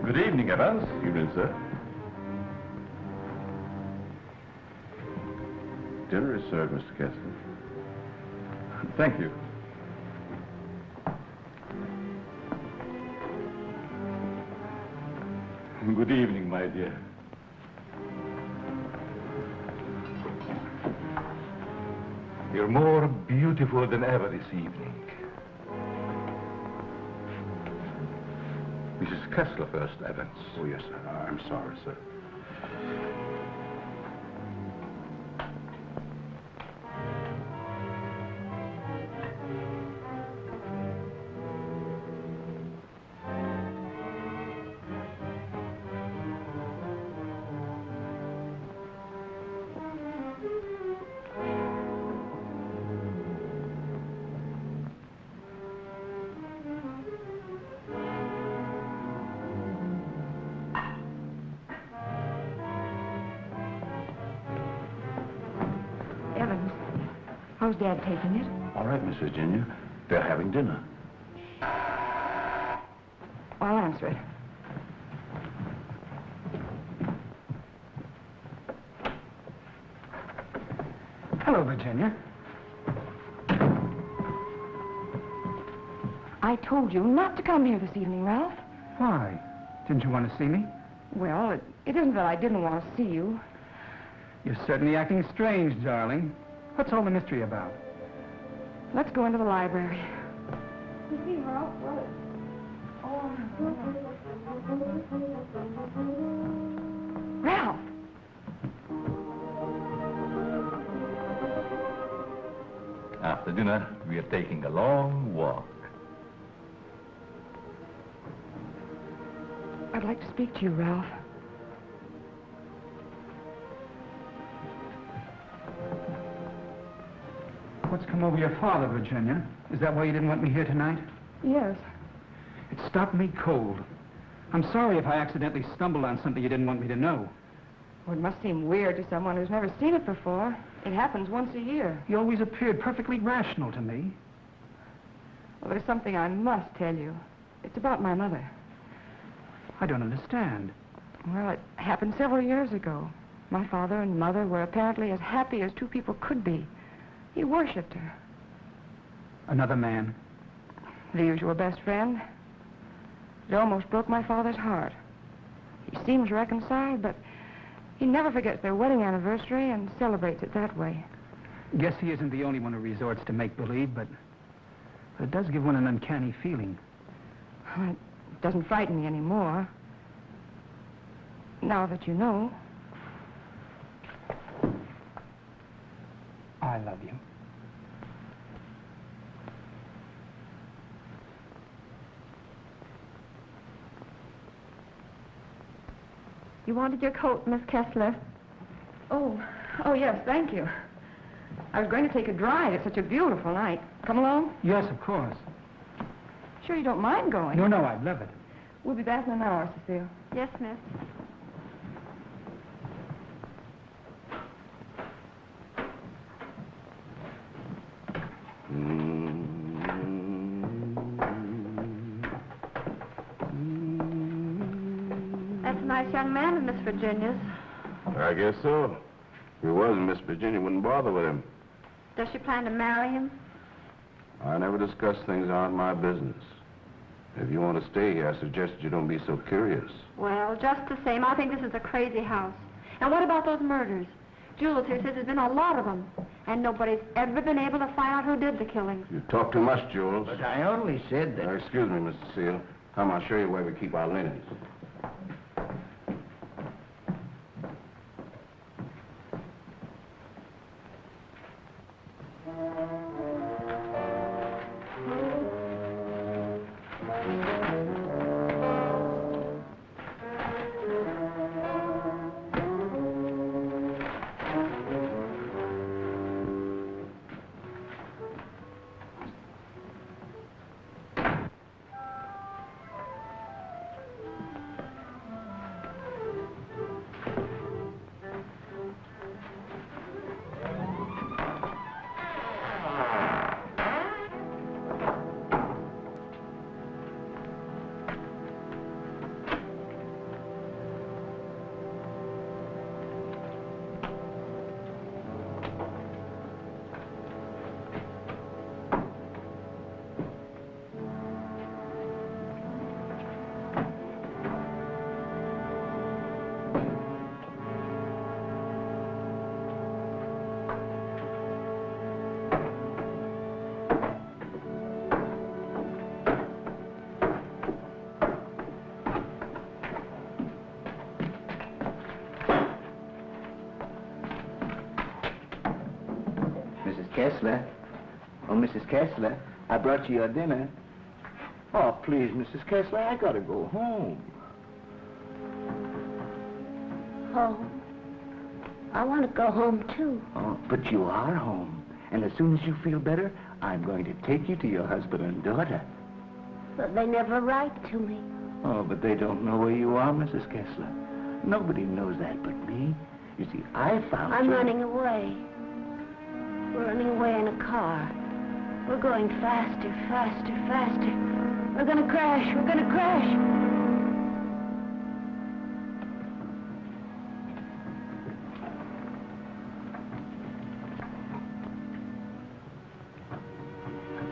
Good evening, Evans. Evening, sir. Dinner is served, Mr. Kessler. Thank you. Good evening, my dear. You're more beautiful than ever this evening. Mrs. Kessler first, Evans. Oh, yes, sir. I'm sorry, sir. How's Dad taking it? All right, Miss Virginia. They're having dinner. I'll answer it. Hello, Virginia. I told you not to come here this evening, Ralph. Why? Didn't you want to see me? Well, it isn't that I didn't want to see you. You're certainly acting strange, darling. What's all the mystery about? Let's go into the library. You see, Ralph, well, Ralph! After dinner, we are taking a long walk. I'd like to speak to you, Ralph. What's come over your father, Virginia? Is that why you didn't want me here tonight? Yes. It stopped me cold. I'm sorry if I accidentally stumbled on something you didn't want me to know. Well, it must seem weird to someone who's never seen it before. It happens once a year. You always appeared perfectly rational to me. Well, there's something I must tell you. It's about my mother. I don't understand. Well, it happened several years ago. My father and mother were apparently as happy as two people could be. He worshipped her. Another man? The usual best friend. It almost broke my father's heart. He seems reconciled, but he never forgets their wedding anniversary and celebrates it that way. Guess he isn't the only one who resorts to make-believe, but it does give one an uncanny feeling. It doesn't frighten me anymore. Now that you know. I love you. You wanted your coat, Miss Kessler. Oh, yes, thank you. I was going to take a drive. It's such a beautiful night. Come along? Yes, of course. Sure you don't mind going? No, I'd love it. We'll be back in an hour, Cecile. Yes, miss. That's a nice young man of Miss Virginia's. I guess so. If he wasn't, Miss Virginia wouldn't bother with him. Does she plan to marry him? I never discuss things that aren't my business. If you want to stay here, I suggest you don't be so curious. Well, just the same, I think this is a crazy house. And what about those murders? Jules here says there's been a lot of them. And nobody's ever been able to find out who did the killing. You talk too much, Jules. But I only said that... Excuse me, Mr. Seal. Come, I'll show you where we keep our linens. Kessler. Oh, Mrs. Kessler, I brought you your dinner. Oh, please, Mrs. Kessler, I gotta go home. Home? I want to go home, too. Oh, but you are home. And as soon as you feel better, I'm going to take you to your husband and daughter. But they never write to me. Oh, but they don't know where you are, Mrs. Kessler. Nobody knows that but me. You see, I found I'm you... running away. We're running away in a car. We're going faster, faster, faster. We're gonna crash. We're gonna crash.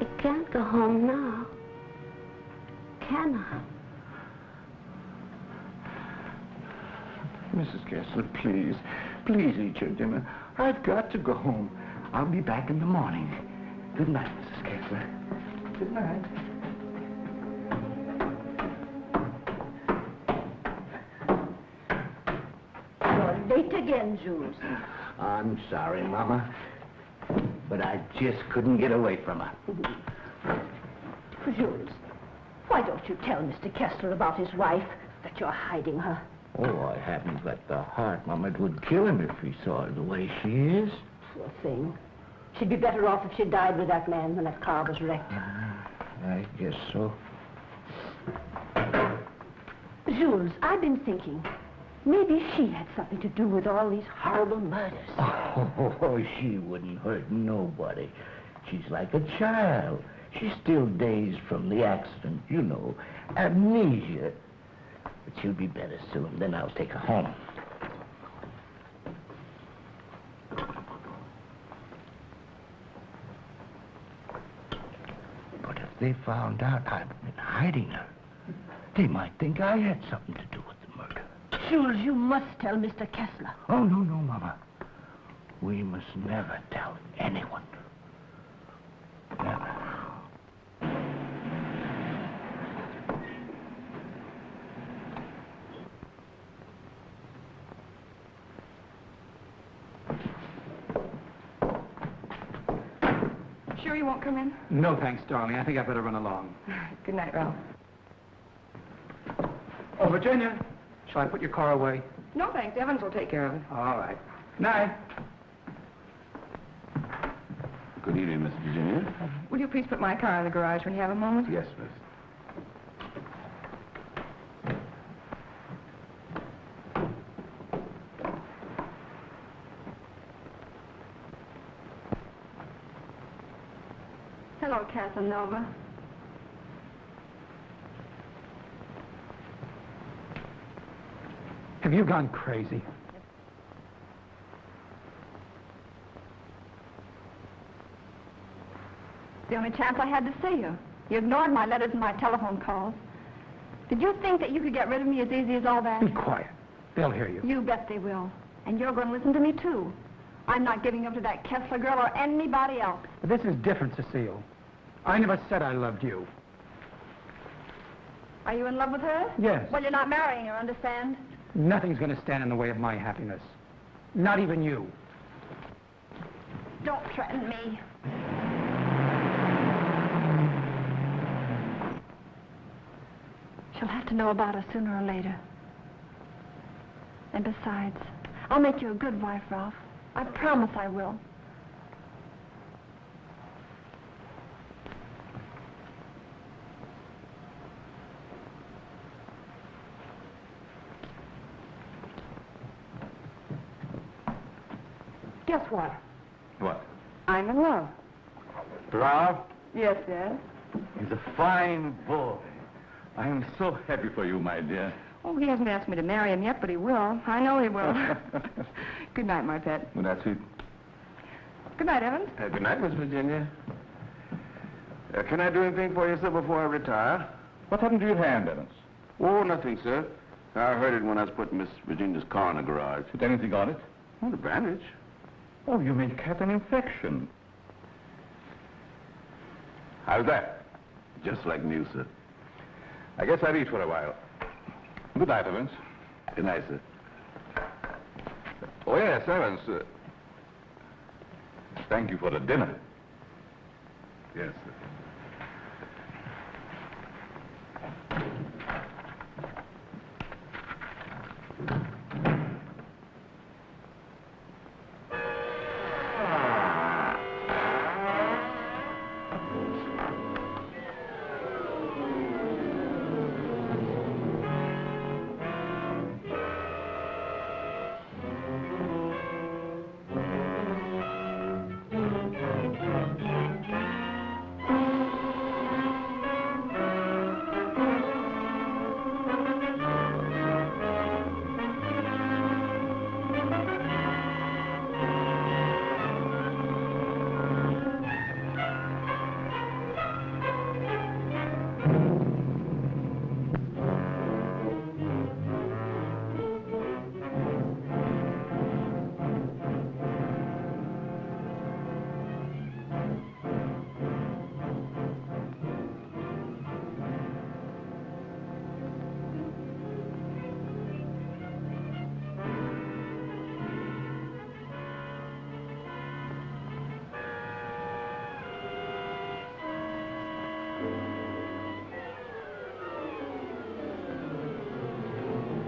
I can't go home now. Can I? Mrs. Kessler, please. Please eat your dinner. I've got to go home. I'll be back in the morning. Good night, Mrs. Kessler. Good night. You're late again, Jules. I'm sorry, Mama. But I just couldn't get away from her. Jules, why don't you tell Mr. Kessler about his wife, that you're hiding her? Oh, I haven't got the heart, Mama. It would kill him if he saw her the way she is. Poor thing. She'd be better off if she died with that man when that car was wrecked. I guess so. Jules, I've been thinking, maybe she had something to do with all these horrible murders. Oh, she wouldn't hurt nobody. She's like a child. She's still dazed from the accident, you know, amnesia. But she'll be better soon. Then I'll take her home. But if they found out I've been hiding her, they might think I had something to do with the murder. Jules, you must tell Mr. Kessler. Oh, no, Mama. We must never tell anyone. Never. Sure you won't come in? No, thanks, darling. I think I better run along. Good night, Ralph. Oh, Virginia, shall I put your car away? No, thanks. Evans will take care of it. All right. Night. Good evening, Miss Virginia. Will you please put my car in the garage when you have a moment? Yes, miss. Hello, Casanova. Have you gone crazy? The only chance I had to see you. You ignored my letters and my telephone calls. Did you think that you could get rid of me as easy as all that? Be quiet. They'll hear you. You bet they will. And you're going to listen to me, too. I'm not giving up to that Kessler girl or anybody else. But this is different, Cecile. I never said I loved you. Are you in love with her? Yes. Well, you're not marrying her, understand? Nothing's going to stand in the way of my happiness. Not even you. Don't threaten me. She'll have to know about us sooner or later. And besides, I'll make you a good wife, Ralph. I promise I will. Guess what? What? I'm in love. Ralph? Yes, Dad. He's a fine boy. I am so happy for you, my dear. Oh, he hasn't asked me to marry him yet, but he will. I know he will. Good night, my pet. Well, that's it. Good night, Evans. Good night, Miss Virginia. Can I do anything for you, sir, before I retire? What happened to your hand, Evans? Oh, nothing, sir. I heard it when I was putting Miss Virginia's car in the garage. Put anything on it? Oh, the bandage. Oh, you may have an infection. How's that? Just like new, sir. I guess I'll eat for a while. Good night, Evans. Good night, sir. Oh, yes, Evans. Thank you for the dinner. Yes, sir.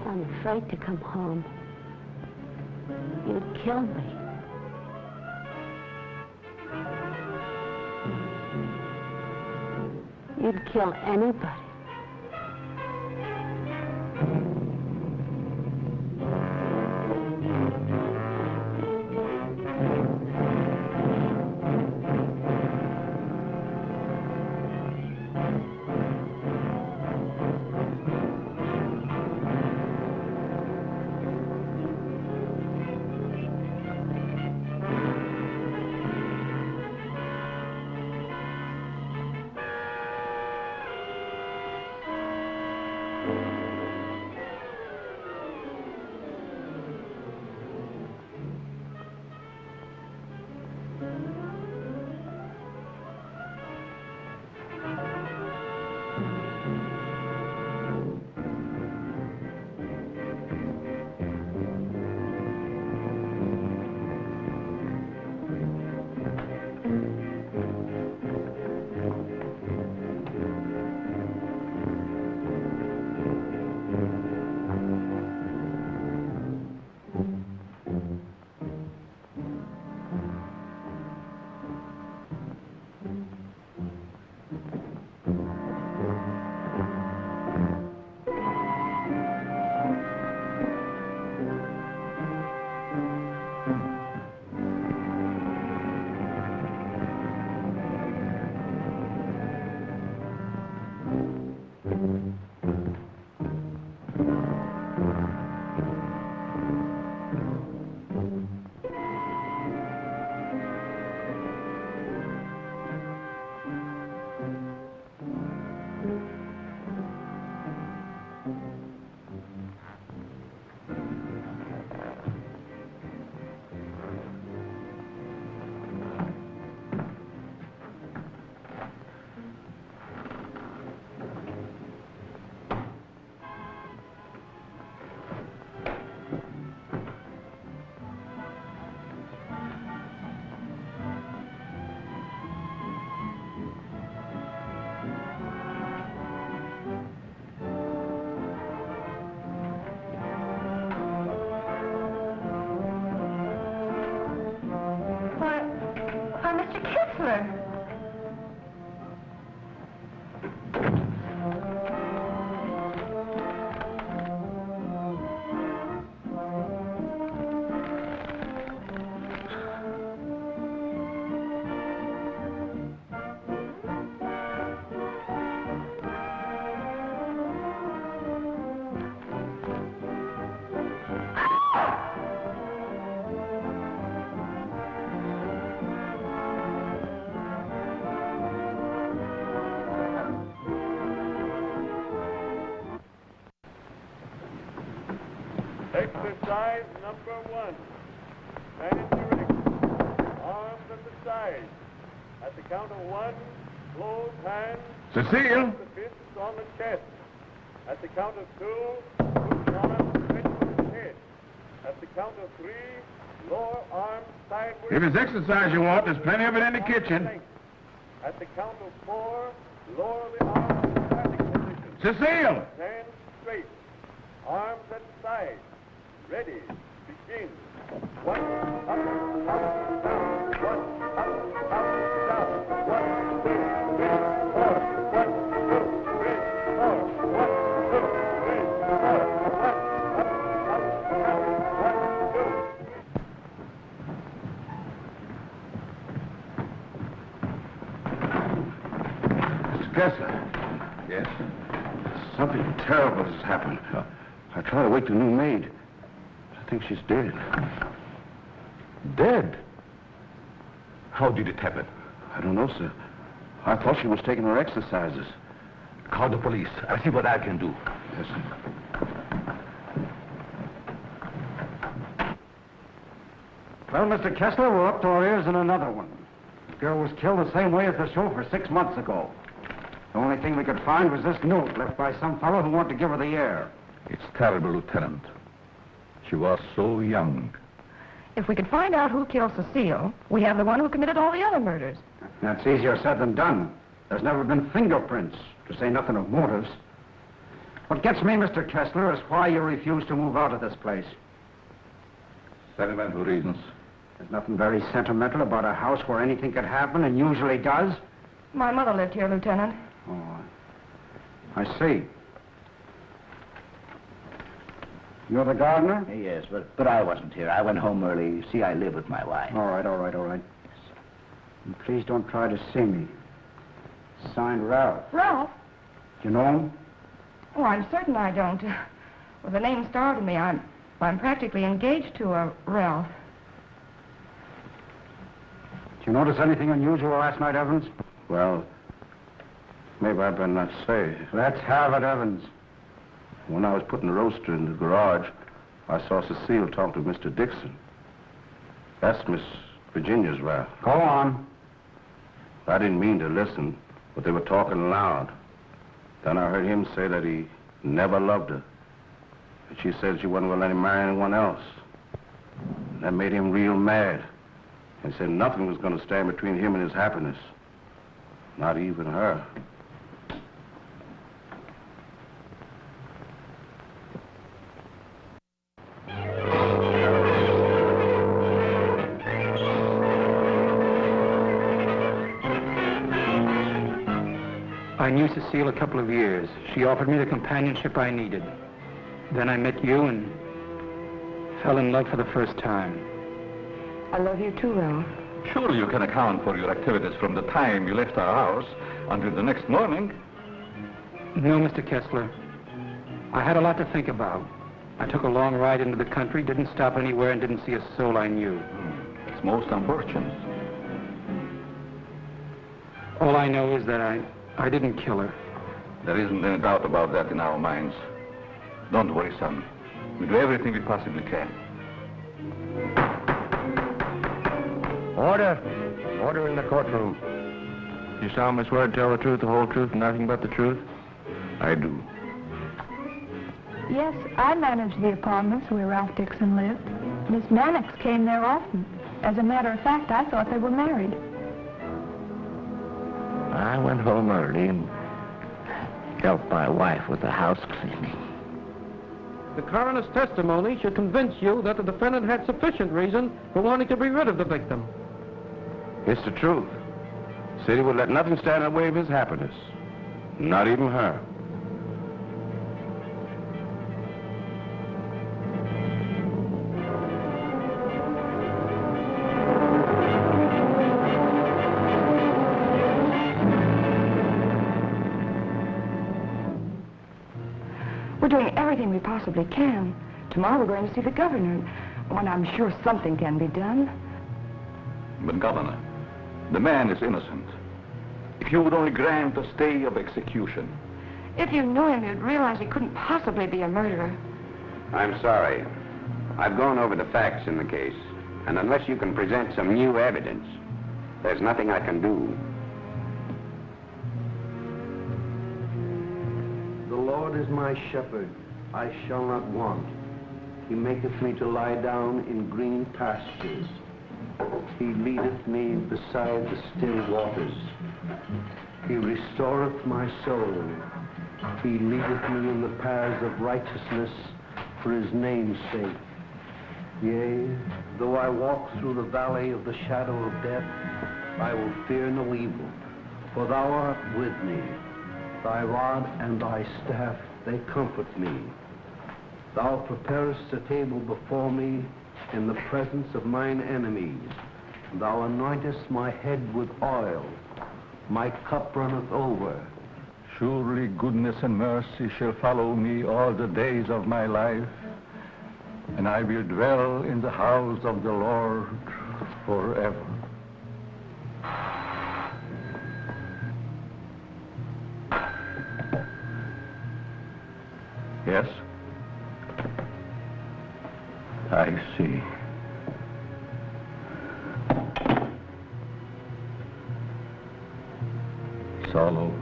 I'm afraid to come home. You'd kill me. You'd kill anybody. Exercise number 1. Stand erect. Arms at the side. At the count of 1, close hands. Cecile! The fists on the chest. At the count of 2, push arms straight to the head. At the count of 3, lower arms sideways. If it's exercise you want, there's plenty of it in the kitchen. At the count of 4, lower the arms in standing position. Cecile! Stand straight. Arms at side. Ready. Begin. 1, up, down. 1, up, down. 1, 2, 3, 4. 1, 2, 3, 4. 1, 2, 3, 4. Up, down. 1, 2. Mr. Kessler. Yes? Something terrible has happened. I tried to wake the new maid. I think she's dead. Dead? How did it happen? I don't know, sir. I thought she was taking her exercises. Call the police. I'll see what I can do. Yes, sir. Well, Mr. Kessler, we're up to our ears in another one. The girl was killed the same way as the chauffeur 6 months ago. The only thing we could find was this note left by some fellow who wanted to give her the air. It's terrible, Lieutenant. She was so young. If we could find out who killed Cecile, we have the one who committed all the other murders. That's easier said than done. There's never been fingerprints, to say nothing of motives. What gets me, Mr. Kessler, is why you refuse to move out of this place. Sentimental reasons. There's nothing very sentimental about a house where anything could happen and usually does. My mother lived here, Lieutenant. Oh, I see. You're the gardener? Yes, but I wasn't here. I went home early. You see, I live with my wife. All right. And please don't try to see me. Signed Ralph. Ralph? Do you know him? Oh, I'm certain I don't. Well, the name startled me. I'm practically engaged to a Ralph. Did you notice anything unusual last night, Evans? Well, maybe I better not say. Let's have it, Evans. When I was putting the roaster in the garage, I saw Cecile talk to Mr. Dixon. That's Miss Virginia's Ralph. Go on. I didn't mean to listen, but they were talking loud. Then I heard him say that he never loved her. And she said she wasn't going to let him marry anyone else. That made him real mad. And said nothing was going to stand between him and his happiness. Not even her. I knew Cecile a couple of years. She offered me the companionship I needed. Then I met you and fell in love for the first time. I love you too, Ralph. Surely you can account for your activities from the time you left our house until the next morning. No, Mr. Kessler. I had a lot to think about. I took a long ride into the country, didn't stop anywhere, and didn't see a soul I knew. It's most unfortunate. All I know is that I didn't kill her. There isn't any doubt about that in our minds. Don't worry, son. We'll do everything we possibly can. Order! Order in the courtroom. You solemnly swear to tell the truth, the whole truth, and nothing but the truth? I do. Yes, I managed the apartments where Ralph Dixon lived. Miss Mannix came there often. As a matter of fact, I thought they were married. I went home early and helped my wife with the house cleaning. The coroner's testimony should convince you that the defendant had sufficient reason for wanting to be rid of the victim. It's the truth. Said he would let nothing stand in the way of his happiness. Not even her. We're doing everything we possibly can. Tomorrow we're going to see the governor, and I'm sure something can be done. But, Governor, the man is innocent. If you would only grant a stay of execution. If you knew him, you'd realize he couldn't possibly be a murderer. I'm sorry. I've gone over the facts in the case, and unless you can present some new evidence, there's nothing I can do. The Lord is my shepherd, I shall not want. He maketh me to lie down in green pastures. He leadeth me beside the still waters. He restoreth my soul. He leadeth me in the paths of righteousness for his name's sake. Yea, though I walk through the valley of the shadow of death, I will fear no evil, for thou art with me. Thy rod and thy staff, they comfort me. Thou preparest a table before me in the presence of mine enemies. Thou anointest my head with oil. My cup runneth over. Surely goodness and mercy shall follow me all the days of my life, and I will dwell in the house of the Lord forever. Yes? I see. It's all over.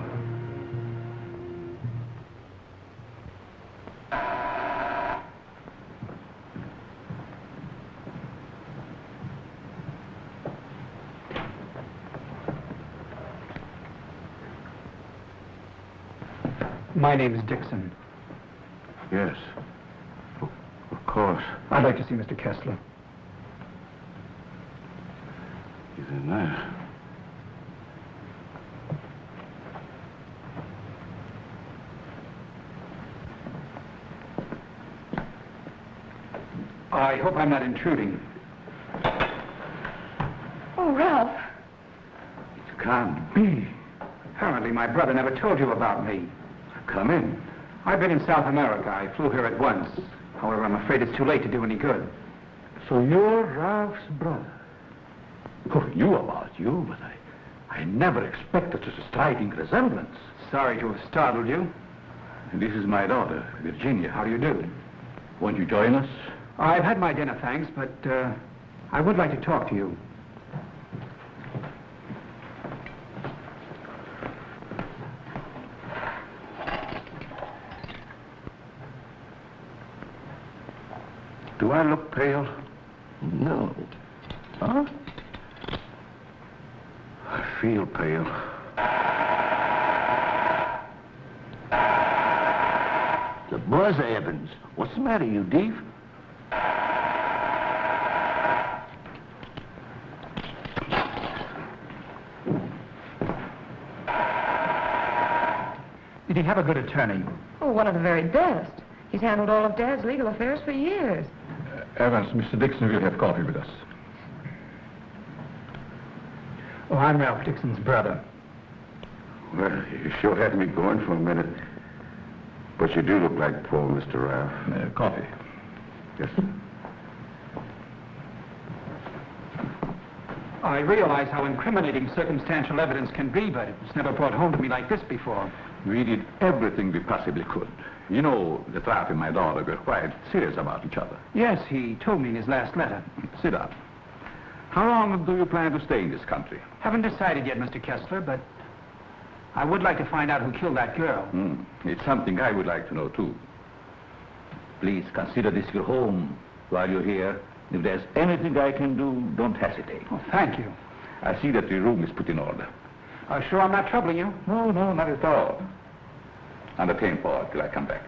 My name is Dixon. Yes. Of course. I'd like to see Mr. Kessler. He's in there. I hope I'm not intruding. Oh, Ralph. It can't be. Apparently my brother never told you about me. Come in. I've been in South America. I flew here at once. However, I'm afraid it's too late to do any good. So you're Ralph's brother. Who knew about you, but I never expected such a striking resemblance. Sorry to have startled you. And this is my daughter, Virginia. How do you do? Won't you join us? I've had my dinner, thanks, but I would like to talk to you. Do I look pale? No. Huh? I feel pale. The buzz, Evans. What's the matter, you deef? Did he have a good attorney? Oh, one of the very best. He's handled all of Dad's legal affairs for years. Evans, Mr. Dixon will have coffee with us. Oh, I'm Ralph Dixon's brother. Well, you sure had me going for a minute. But you do look like poor Mr. Ralph. Coffee. Yes, sir. I realize how incriminating circumstantial evidence can be, but it was never brought home to me like this before. We did everything we possibly could. You know, the Ralph and my daughter were quite serious about each other. Yes, he told me in his last letter. Sit down. How long do you plan to stay in this country? Haven't decided yet, Mr. Kessler, but I would like to find out who killed that girl. It's something I would like to know, too. Please consider this your home while you're here. If there's anything I can do, don't hesitate. Oh, thank you. I see that your room is put in order. Sure I'm not troubling you? No, not at all. Entertain Paul till I come back.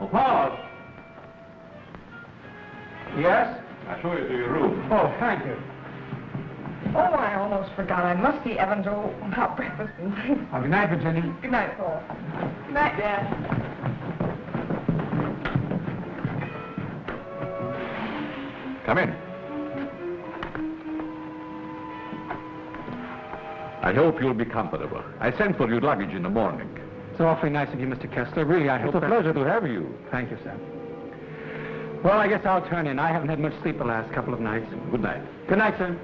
Paul! Yes? I'll show you to your room. Oh, thank you. Oh, I almost forgot. I must see Evans about breakfast. Oh, good night, Virginia. Good night, Paul. Good night, Dad. Come in. I hope you'll be comfortable. I sent for your luggage in the morning. It's awfully nice of you, Mr. Kessler. Really, I hope It's a pleasure to have you. Thank you, sir. Well, I guess I'll turn in. I haven't had much sleep the last couple of nights. Good night. Good night, sir.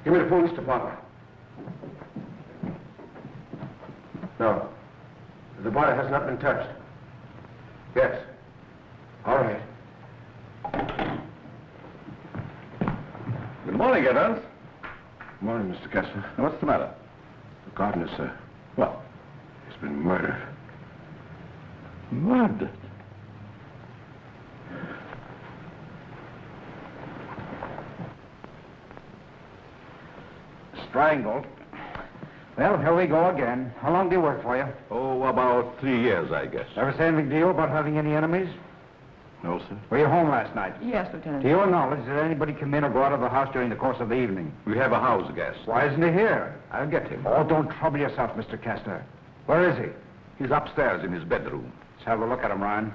Give me the police department. No. The body has not been touched. Yes. All right. Good morning, Evans. Good morning, Mr. Kessler. What's the matter? The gardener, sir. What? He's been murdered. Murdered? Strangled. Well, here we go again. How long did he work for you? Oh, about 3 years, I guess. Ever say anything to you about having any enemies? No, sir. Were you home last night? Yes, Lieutenant. To your knowledge, did anybody come in or go out of the house during the course of the evening? We have a house guest. Why isn't he here? I'll get him. Oh, don't trouble yourself, Mr. Kessler. Where is he? He's upstairs in his bedroom. Let's have a look at him, Ryan.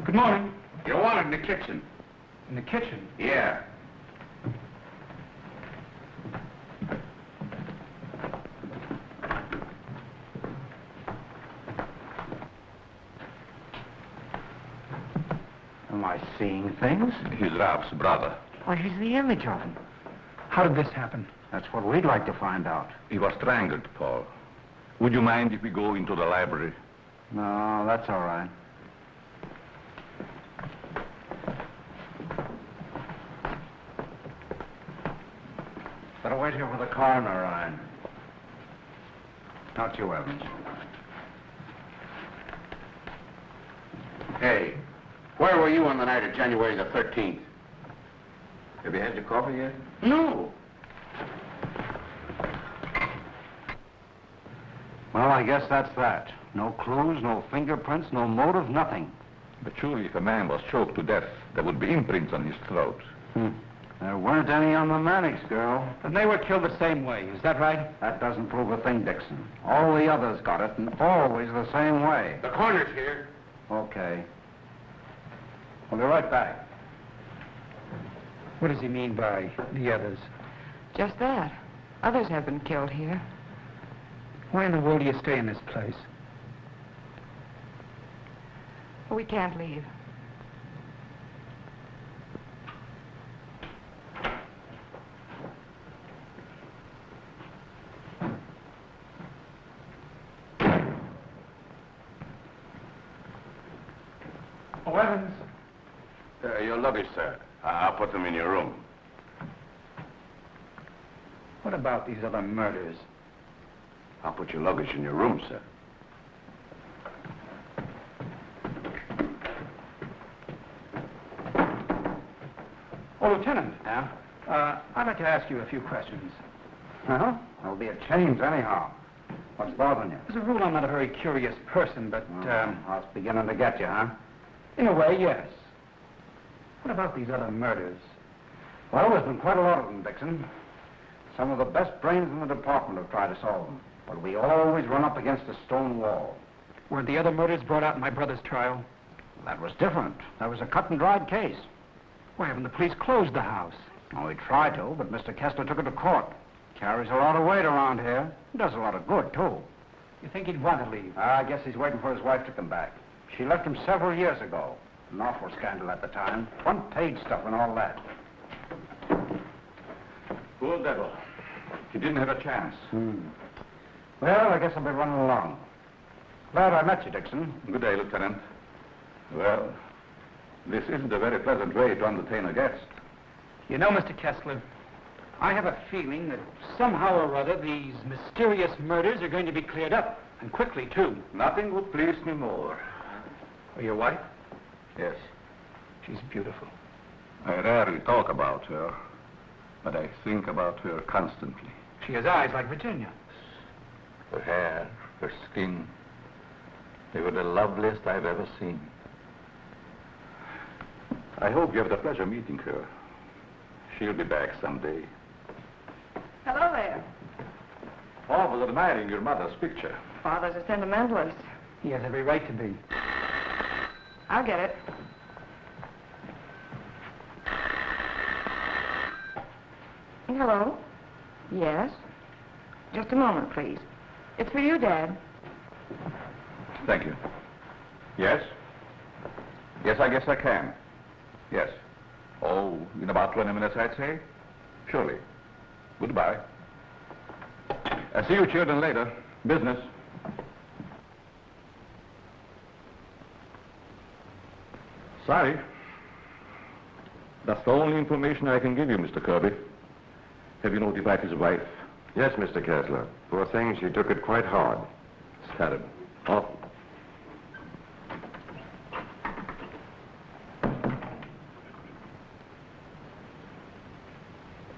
Good morning. You're wanted in the kitchen. In the kitchen? Yeah. Am I seeing things? He's Ralph's brother. Why, he's the image of him. How did this happen? That's what we'd like to find out. He was strangled, Paul. Would you mind if we go into the library? No, that's all right. Better wait here for the coroner, Ryan. Not you, Evans. Hey, where were you on the night of January the 13th? Have you had your coffee yet? No. Well, I guess that's that. No clues, no fingerprints, no motive, nothing. But surely if a man was choked to death, there would be imprints on his throat. There weren't any on the Mannix girl. And they were killed the same way, is that right? That doesn't prove a thing, Dixon. All the others got it, and always the same way. The coroner's here. Okay. We'll be right back. What does he mean by the others? Just that. Others have been killed here. Why in the world do you stay in this place? We can't leave. Oh, Evans. Your luggage, sir. I'll put them in your room. What about these other murders? I'll put your luggage in your room, sir. Oh, Lieutenant. Yeah? I'd like to ask you a few questions. Well, there'll be a change anyhow. What's bothering you? As a rule, I'm not a very curious person, but, I was beginning to get you, huh? in a way, yes. What about these other murders? Well, there's been quite a lot of them, Dixon. Some of the best brains in the department have tried to solve them. But we always run up against a stone wall. Weren't the other murders brought out in my brother's trial? That was different. That was a cut-and-dried case. Why haven't the police closed the house? Oh, we tried to, but Mr. Kessler took it to court. Carries a lot of weight around here. Does a lot of good, too. You think he'd want to leave? I guess he's waiting for his wife to come back. She left him several years ago. An awful scandal at the time. Front-page stuff and all that. Poor devil. He didn't have a chance. Well, I guess I'll be running along. Glad I met you, Dixon. Good day, Lieutenant. Well, this isn't a very pleasant way to entertain a guest. You know, Mr. Kessler, I have a feeling that somehow or other these mysterious murders are going to be cleared up, and quickly, too. Nothing would please me more. Or your wife? Yes. She's beautiful. I rarely talk about her, but I think about her constantly. She has eyes like Virginia. Her hair, her skin, they were the loveliest I've ever seen. I hope you have the pleasure meeting her. She'll be back someday. Hello there. Paul was admiring your mother's picture. Father's a sentimentalist. He has every right to be. I'll get it. Hello? Yes? Just a moment, please. It's for you, Dad. Thank you. Yes? Yes, I guess I can. Yes. Oh, in about 20 minutes, I'd say. Surely. Goodbye. I'll see you children later. Business. Sorry. That's the only information I can give you, Mr. Kirby. Have you notified his wife? Yes, Mr. Kessler. Poor thing, she took it quite hard. It's terrible. Awful.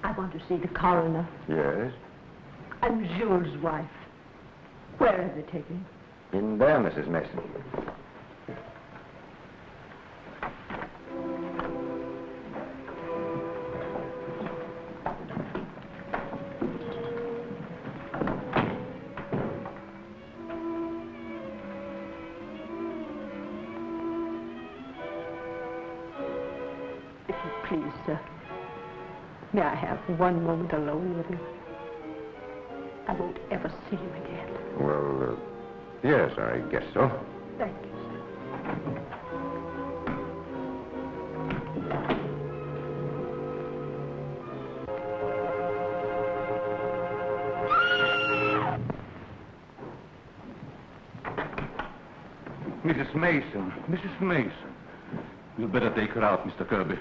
I want to see the coroner. Yes? I'm Jules' wife. Where are they taking? In there, Mrs. Mason. If you please, sir. May I have one moment alone with you? I won't ever see you again. Well, yes, I guess so. Thank you, sir. Mrs. Mason. Mrs. Mason. You'd better take her out, Mr. Kirby.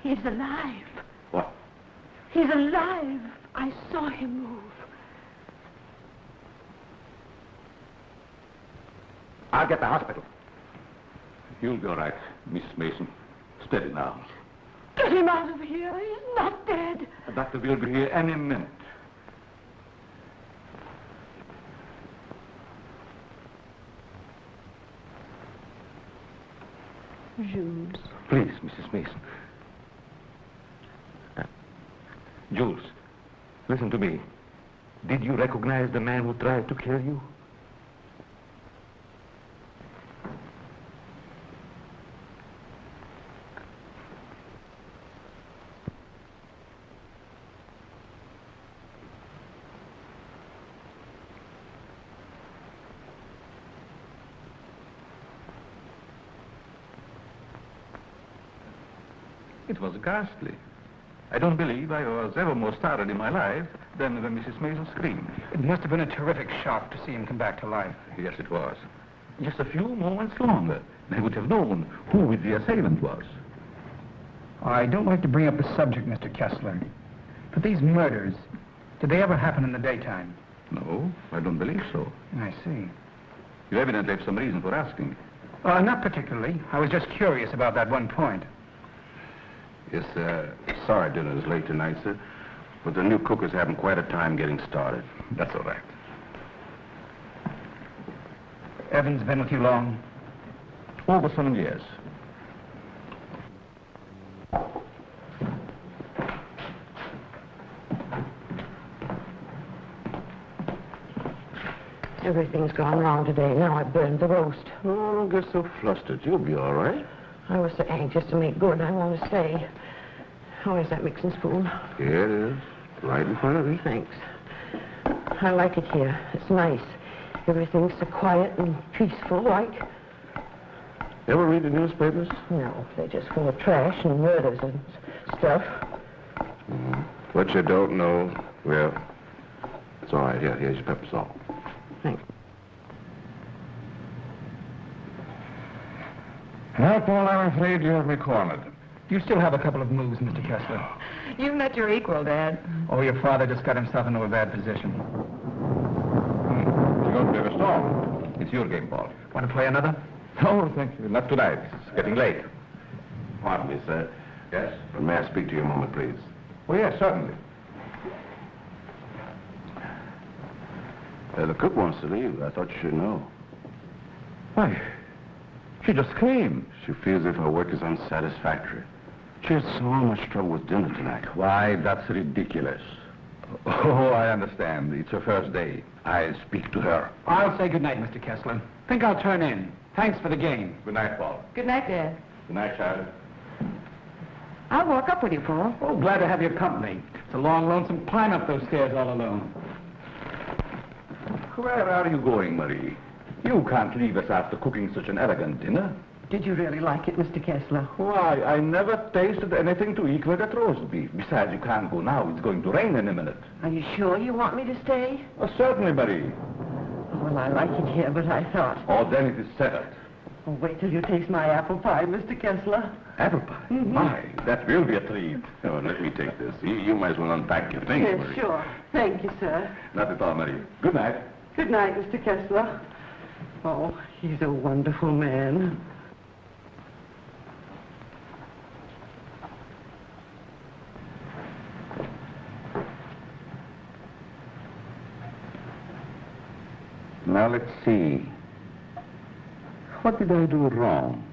He's alive. What? He's alive. I saw him move. I'll get the hospital. You'll be all right, Mrs. Mason. Steady now. Get him out of here. He's not dead. The doctor will be here any minute. Jules. Please, Mrs. Mason. Jules, listen to me. Did you recognize the man who tried to kill you? It was ghastly. I don't believe I was ever more startled in my life than when Mrs. Mason screamed. It must have been a terrific shock to see him come back to life. Yes, it was. Just a few moments longer, and I would have known who the assailant was. I don't like to bring up the subject, Mr. Kessler, but these murders, did they ever happen in the daytime? No, I don't believe so. I see. You evidently have some reason for asking. Not particularly. I was just curious about that one point. Yes, sorry dinner is late tonight, sir. But the new cook is having quite a time getting started. That's all right. Evan's been with you long? Over some years. Everything's gone wrong today. Now I burned the roast. Oh, don't get so flustered. You'll be all right. I was so anxious to make good, I want to stay. Where's that mixing spoon? Here it is. Right in front of you. Thanks. I like it here. It's nice. Everything's so quiet and peaceful, like. Ever read the newspapers? No, they're just full of trash and murders and stuff. What you don't know, well, it's all right. Here's your pepper salt. Thanks. Well, Paul, I'm afraid you have me cornered. You still have a couple of moves, Mr. Kessler. You've met your equal, Dad. Oh, your father just got himself into a bad position. You're going to be a storm. It's your game, Paul. Want to play another? No, thank you. Not tonight. It's getting late. Pardon me, sir. Yes? May I speak to you a moment, please? Oh, yes, certainly. The cook wants to leave. I thought you should know. Why? She just came. She feels as if her work is unsatisfactory. She had so much trouble with dinner tonight. Why, that's ridiculous. Oh, I understand. It's her first day. I'll speak to her. I'll say good night, Mr. Kessler. Think I'll turn in. Thanks for the game. Good night, Paul. Good night, Dad. Good night, Charlie. I'll walk up with you, Paul. Oh, glad to have your company. It's a long, lonesome climb up those stairs all alone. Where are you going, Marie? You can't leave us after cooking such an elegant dinner. Did you really like it, Mr. Kessler? Why, I never tasted anything to equal that roast beef. Besides, you can't go now. It's going to rain in a minute. Are you sure you want me to stay? Oh, certainly, Marie. Well, I like it here, but I thought... Oh, then it is settled. Oh, wait till you taste my apple pie, Mr. Kessler. Apple pie? Mhm. My, that will be a treat. Oh, let me take this. You might as well unpack your things, Yes, Marie. sure. Thank you, sir. Not at all, Marie. Good night. Good night, Mr. Kessler. Oh, he's a wonderful man. Now, let's see. What did I do wrong?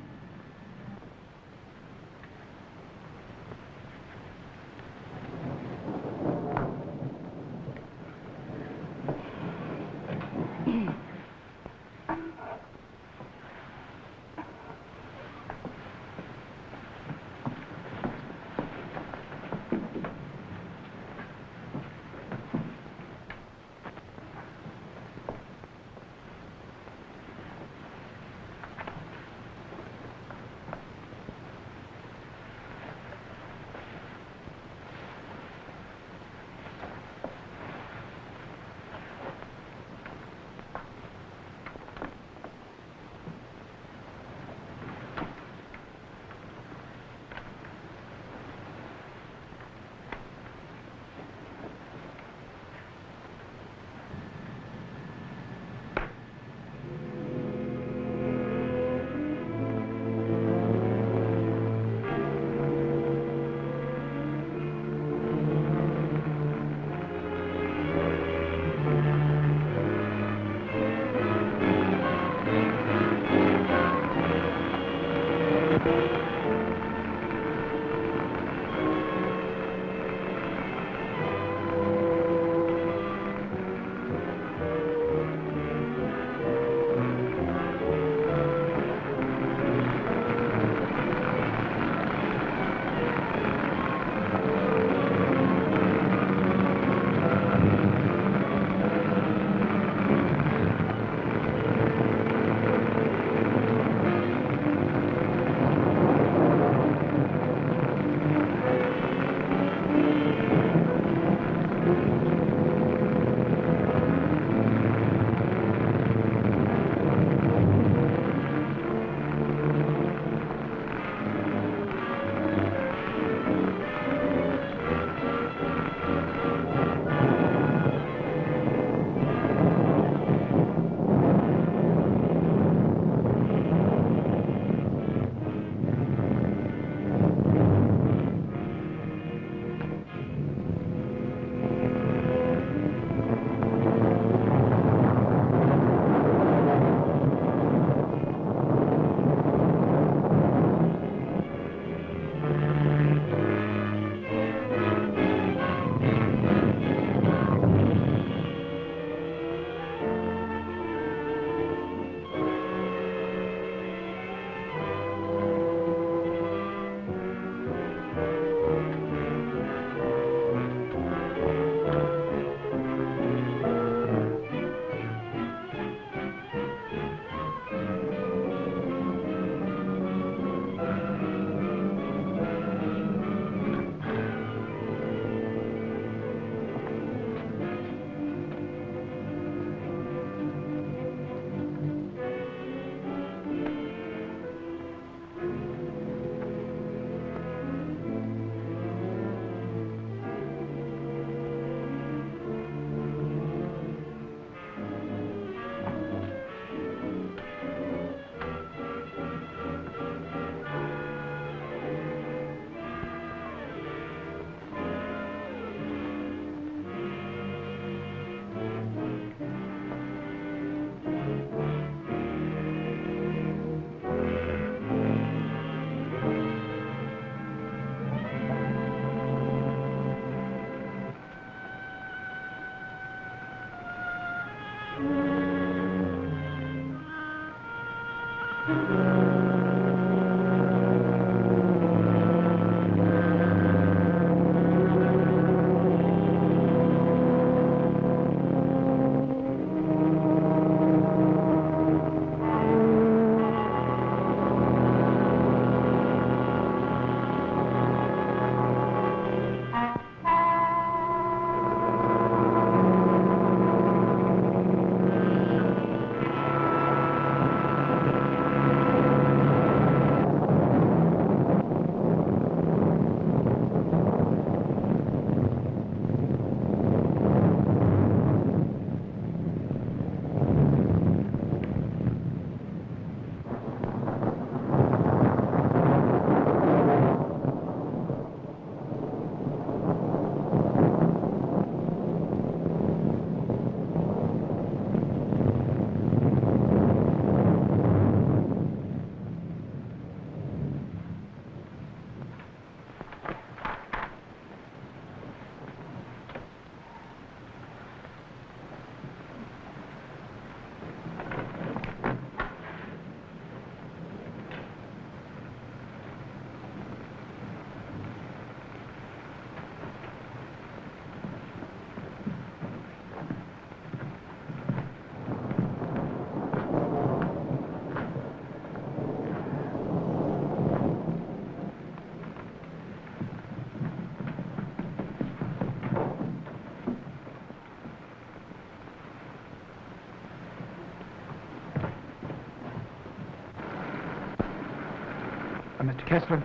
Mr. Kessler?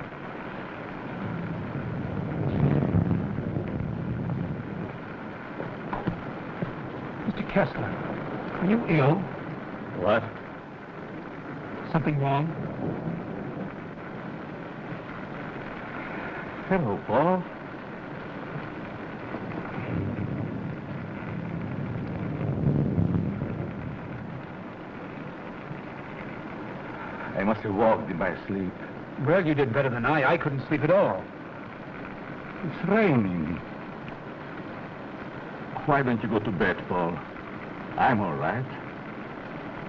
Mr. Kessler, are you ill? What? Something wrong? Hello, Paul. I must have walked in my sleep. Well, you did better than I. I couldn't sleep at all. It's raining. Why don't you go to bed, Paul? I'm all right.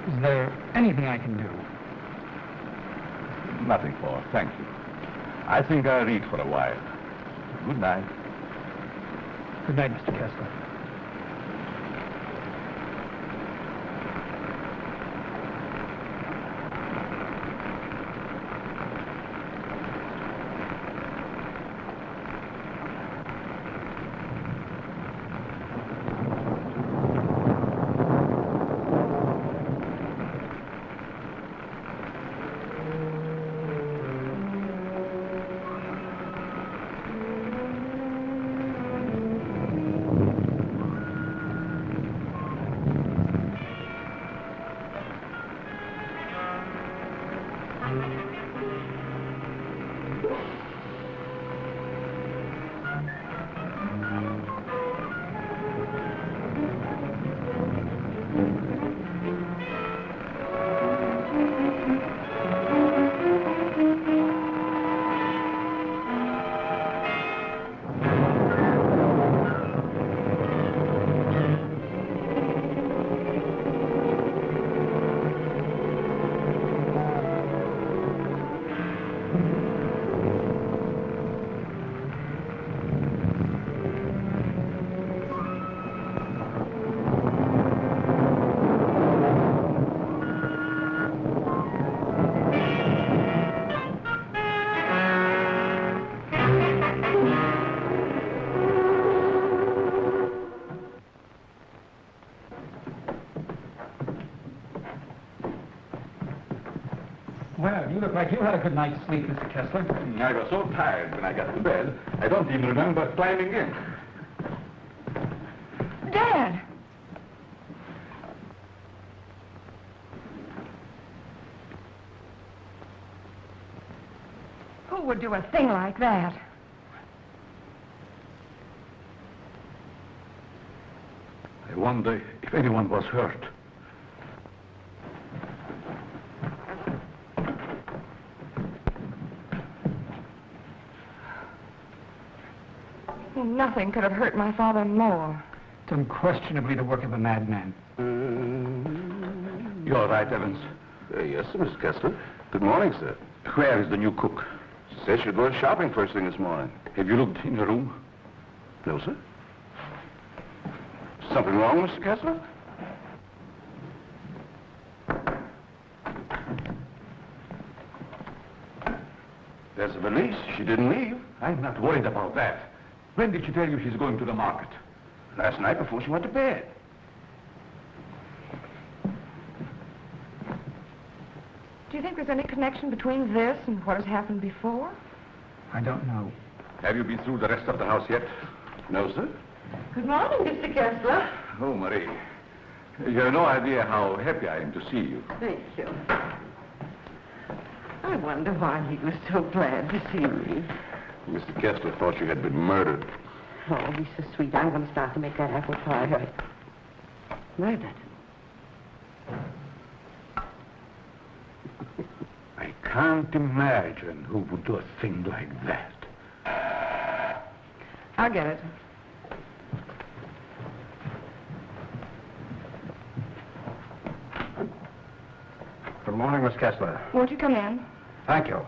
Is there anything I can do? Nothing, Paul. Thank you. I think I'll read for a while. Good night. Good night, Mr. Kessler. Well, you look like you had a good night's sleep, Mr. Kessler. I was so tired when I got to bed, I don't even remember climbing in. Dad! Who would do a thing like that? I wonder if anyone was hurt. Nothing could have hurt my father more. It's unquestionably the work of a madman. You're all right, Evans. Yes, sir, Mr. Kessler. Good morning, sir. Where is the new cook? Says she'll go shopping first thing this morning. Have you looked in your room? No, sir. Something wrong, Mr. Kessler? There's a valise. She didn't leave. I'm not worried about that. When did she tell you she's going to the market? Last night before she went to bed. Do you think there's any connection between this and what has happened before? I don't know. Have you been through the rest of the house yet? No, sir. Good morning, Mr. Kessler. Oh, Marie. You have no idea how happy I am to see you. Thank you. I wonder why he was so glad to see me. Mr. Kessler thought you had been murdered. Oh, he's so sweet. I'm going to start to make that apple pie right. Murdered. I can't imagine who would do a thing like that. I'll get it. Good morning, Miss Kessler. Won't you come in? Thank you.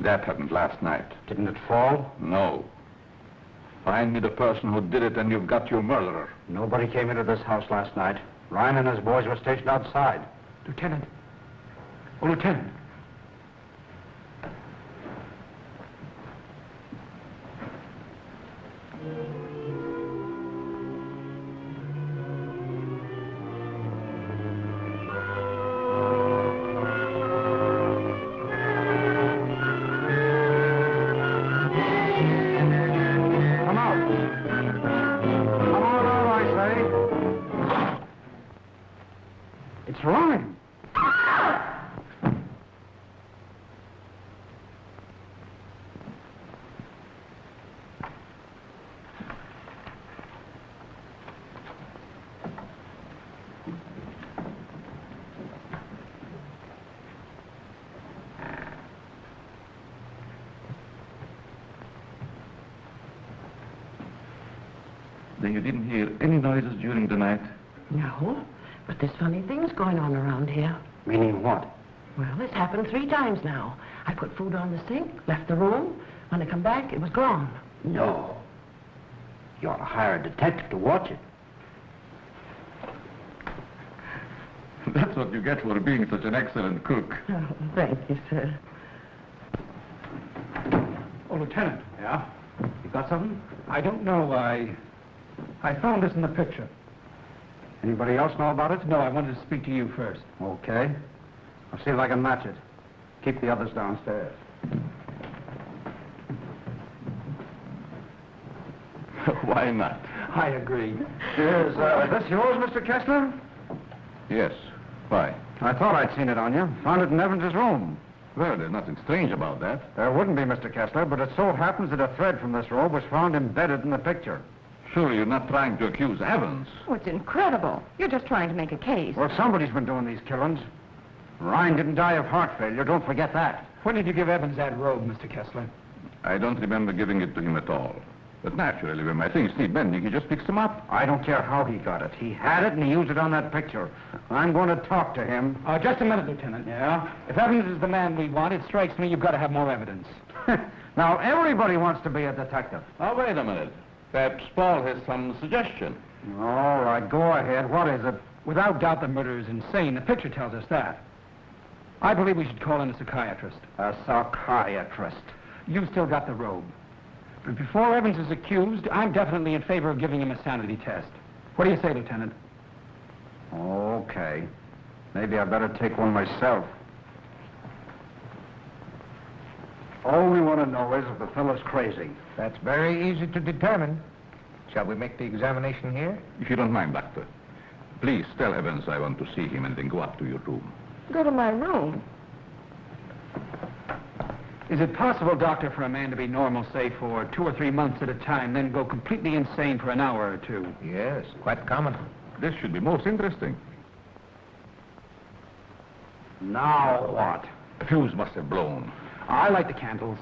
That happened last night. Didn't it fall? No. Find me the person who did it and you've got your murderer. Nobody came into this house last night. Ryan and his boys were stationed outside. Lieutenant. Oh, Lieutenant. say you didn't hear any noises during the night? No, but there's funny things going on around here. Meaning what? Well, it's happened 3 times now. I put food on the sink, left the room. When I come back, it was gone. No. You ought to hire a detective to watch it. That's what you get for being such an excellent cook. Oh, thank you, sir. Oh, Lieutenant. Yeah? You got something? I don't know. I found this in the picture. Anybody else know about it? No, I wanted to speak to you first. Okay. I'll see if I can match it. Keep the others downstairs. Why not? I agree. Is this yours, Mr. Kessler? Yes. Why? I thought I'd seen it on you. Found it in Evans's room. Well, there's nothing strange about that. There wouldn't be, Mr. Kessler, but it so happens that a thread from this robe was found embedded in the picture. Surely you're not trying to accuse Evans. Oh, it's incredible. You're just trying to make a case. Well, somebody's been doing these killings. Ryan didn't die of heart failure. Don't forget that. When did you give Evans that robe, Mr. Kessler? I don't remember giving it to him at all. But naturally, when my things need mending, he just picks them up. I don't care how he got it. He had it and he used it on that picture. I'm going to talk to him. Just a minute, Lieutenant. Yeah? If Evans is the man we want, it strikes me you've got to have more evidence. Now, everybody wants to be a detective. Oh, wait a minute. Perhaps Paul has some suggestion. All right, go ahead. What is it? Without doubt, the murder is insane. The picture tells us that. I believe we should call in a psychiatrist. A psychiatrist. You've still got the robe. But before Evans is accused, I'm definitely in favor of giving him a sanity test. What do you say, Lieutenant? Okay. Maybe I better take one myself. All we want to know is if the fellow's crazy. That's very easy to determine. Shall we make the examination here? If you don't mind, Doctor. Please tell Evans I want to see him and then go up to your room. Go to my room. Is it possible, Doctor, for a man to be normal, say, for 2 or 3 months at a time, then go completely insane for an hour or 2? Yes, quite common. This should be most interesting. Now what? The fuse must have blown. I light the candles.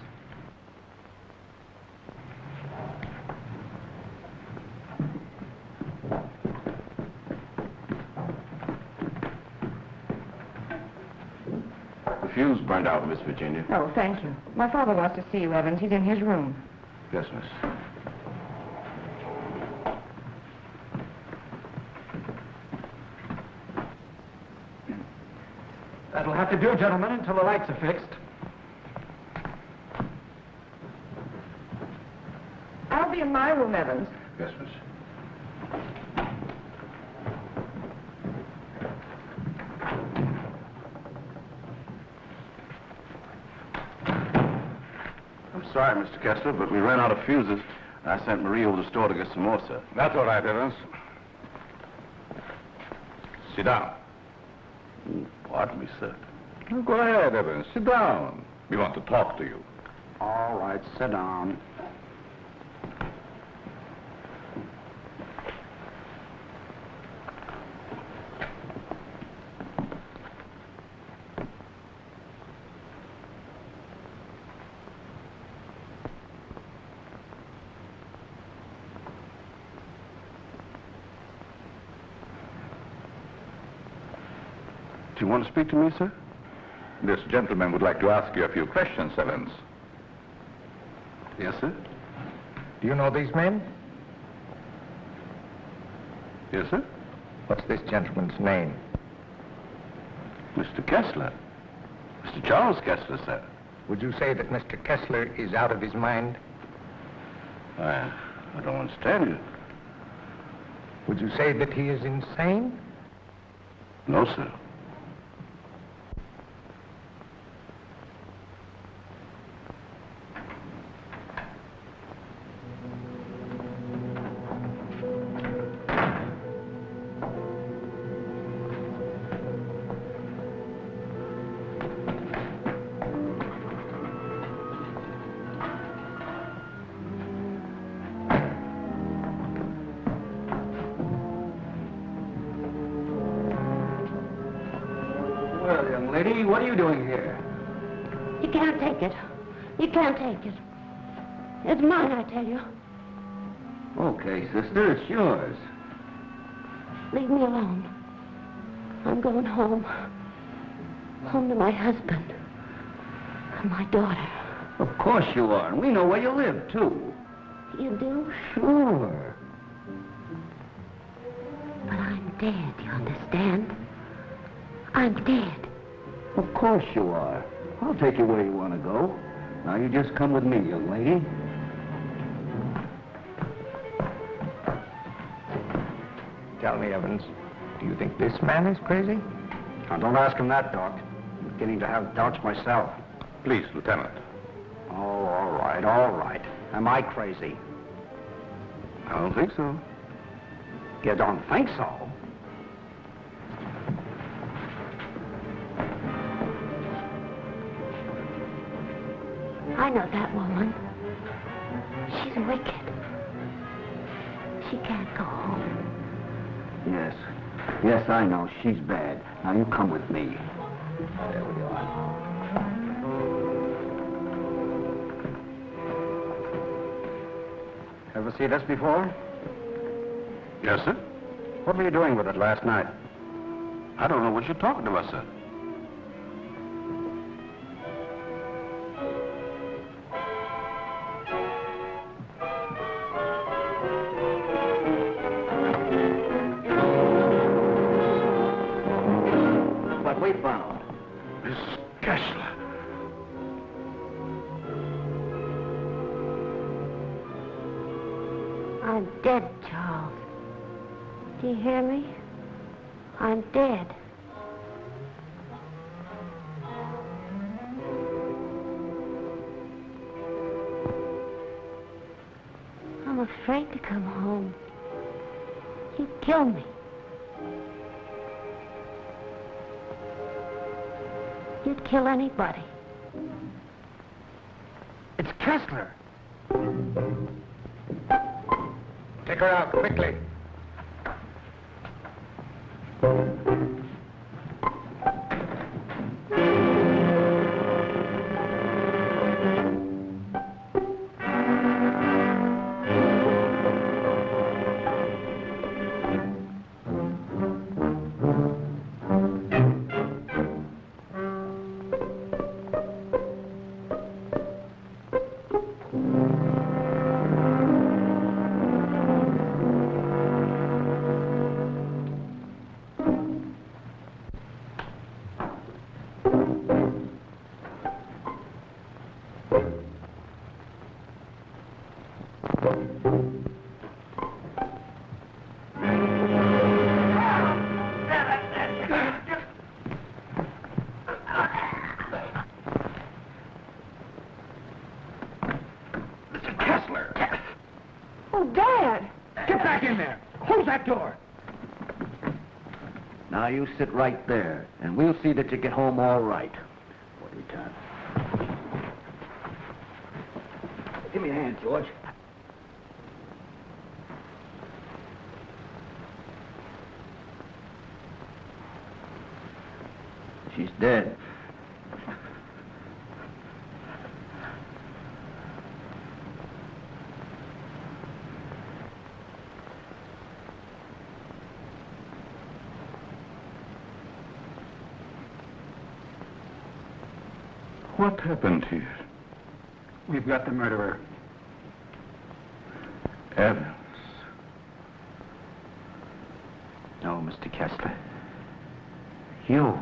The fuse burned out, Miss Virginia. Oh, thank you. My father wants to see you, Evans. He's in his room. Yes, miss. That'll have to do, gentlemen, until the lights are fixed. I'll be in my room, Evans. Yes, miss. I'm sorry, Mr. Kessler, but we ran out of fuses. I sent Marie over to the store to get some more, sir. That's all right, Evans. Sit down. Pardon me, sir. Oh, go ahead, Evans. Sit down. We want to talk to you. All right, sit down. Do you want to speak to me, sir? This gentleman would like to ask you a few questions, Evans. Yes, sir. Do you know these men? Yes, sir. What's this gentleman's name? Mr. Kessler. Mr. Charles Kessler, sir. Would you say that Mr. Kessler is out of his mind? I don't understand you. Would you say that he is insane? No, sir. Well, young lady, what are you doing here? You can't take it. You can't take it. It's mine, I tell you. Okay, sister, it's yours. Leave me alone. I'm going home. Home to my husband. And my daughter. Of course you are, and we know where you live, too. You do? Sure. But I'm dead, you understand? I'm dead. Of course you are. I'll take you where you want to go. Now you just come with me, young lady. Tell me, Evans, do you think this man is crazy? Now, don't ask him that, Doc. I'm beginning to have doubts myself. Please, Lieutenant. Oh, all right, all right. Am I crazy? I don't think so. You don't think so? I know that woman. She's wicked. She can't go home. Yes. Yes, I know. She's bad. Now you come with me. There we are. Ever see this before? Yes, sir. What were you doing with it last night? I don't know what you're talking about, sir. What we found. Miss Kessler. I'm dead, Charles. Do you hear me? I'm dead. I'm afraid to come home. You'd kill me. You'd kill anybody. It's Kessler. Take her out, quickly. Now you sit right there, and we'll see that you get home all right. What do you got? Give me a hand, George. She's dead. What happened here? We've got the murderer. Evans. No, Mr. Kessler. You.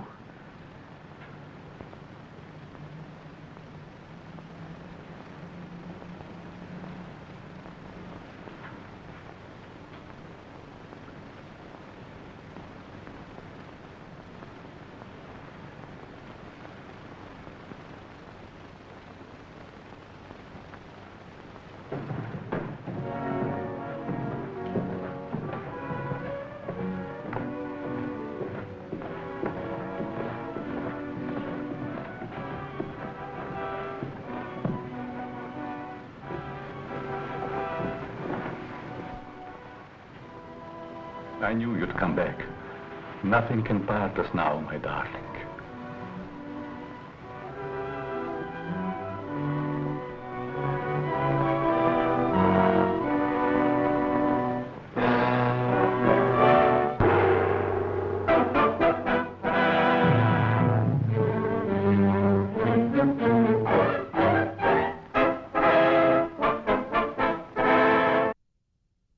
I knew you'd come back. Nothing can part us now, my darling.